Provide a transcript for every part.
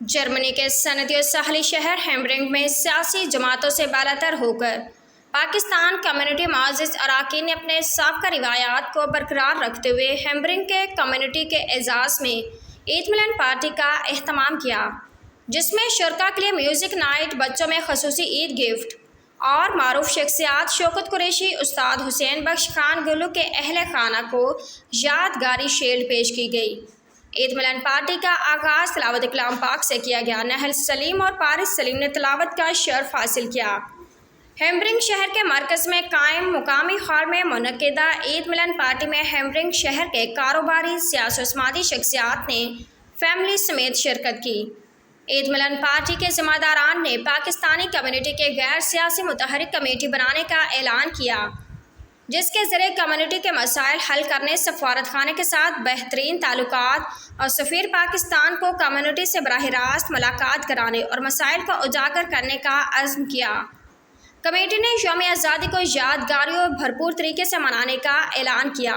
جرمنی کے صنعتی اور ساحلی شہر ہیمبرگ میں سیاسی جماعتوں سے بالاتر ہو کر پاکستان کمیونٹی معزز اراکین نے اپنے سابقہ روایات کو برقرار رکھتے ہوئے ہیمبرگ کے کمیونٹی کے اعزاز میں عید ملن پارٹی کا اہتمام کیا، جس میں شرکاء کے لیے میوزک نائٹ، بچوں میں خصوصی عید گفٹ اور معروف شخصیات شوکت قریشی، استاد حسین بخش خان گلو کے اہل خانہ کو یادگاری شیلڈ پیش کی گئی۔ عید ملن پارٹی کا آغاز تلاوت کلام پاک سے کیا گیا۔ نہل سلیم اور پارس سلیم نے تلاوت کا شرف حاصل کیا۔ ہیمبرگ شہر کے مرکز میں قائم مقامی ہال میں منعقدہ عید ملن پارٹی میں ہیمبرگ شہر کے کاروباری، سیاسی و سماجی شخصیات نے فیملی سمیت شرکت کی۔ عید ملن پارٹی کے ذمہ داران نے پاکستانی کمیونٹی کے غیر سیاسی متحرک کمیٹی بنانے کا اعلان کیا، جس کے ذریعے کمیونٹی کے مسائل حل کرنے، سفارت خانے کے ساتھ بہترین تعلقات اور سفیر پاکستان کو کمیونٹی سے براہ راست ملاقات کرانے اور مسائل کو اجاگر کرنے کا عزم کیا۔ کمیٹی نے یوم آزادی کو یادگاری اور بھرپور طریقے سے منانے کا اعلان کیا۔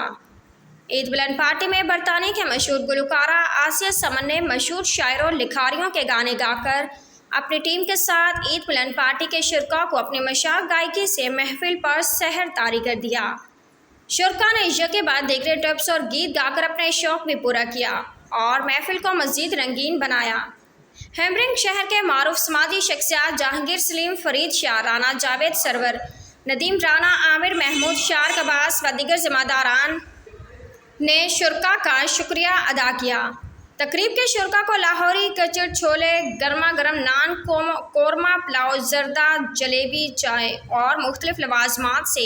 عید ملن پارٹی میں برطانیہ کے مشہور گلوکارہ آسیہ سمن نے مشہور شاعروں اور لکھاریوں کے گانے گا کر اپنی ٹیم کے ساتھ عید ملن پارٹی کے شرکاء کو اپنی مشاق گائیکی سے محفل پر سحر طاری کر دیا۔ شرکاء نے یکے بعد دیگرے ٹپس اور گیت گا کر اپنے شوق بھی پورا کیا اور محفل کو مزید رنگین بنایا۔ ہیمبرگ شہر کے معروف سماجی شخصیات جہانگیر سلیم، فرید شاہ رانا، جاوید سرور، ندیم رانا، عامر محمود، شارق عباس و دیگر ذمہ داران نے شرکاء کا شکریہ ادا کیا۔ تقریب کے شرکاء کو لاہوری کچڑ، چھولے، گرما گرم نان، قورمہ پلاؤ، زردہ، جلیبی، چائے اور مختلف لوازمات سے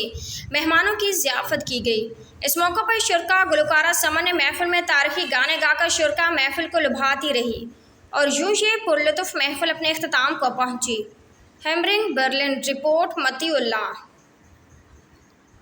مہمانوں کی ضیافت کی گئی۔ اس موقع پر شرکاء گلوکارہ سمن نے محفل میں تاریخی گانے گا کر شرکاء محفل کو لبھاتی رہی اور یوں یہ پرلطف محفل اپنے اختتام کو پہنچی۔ ہیمبرگ برلن رپورٹ مطیع اللہ۔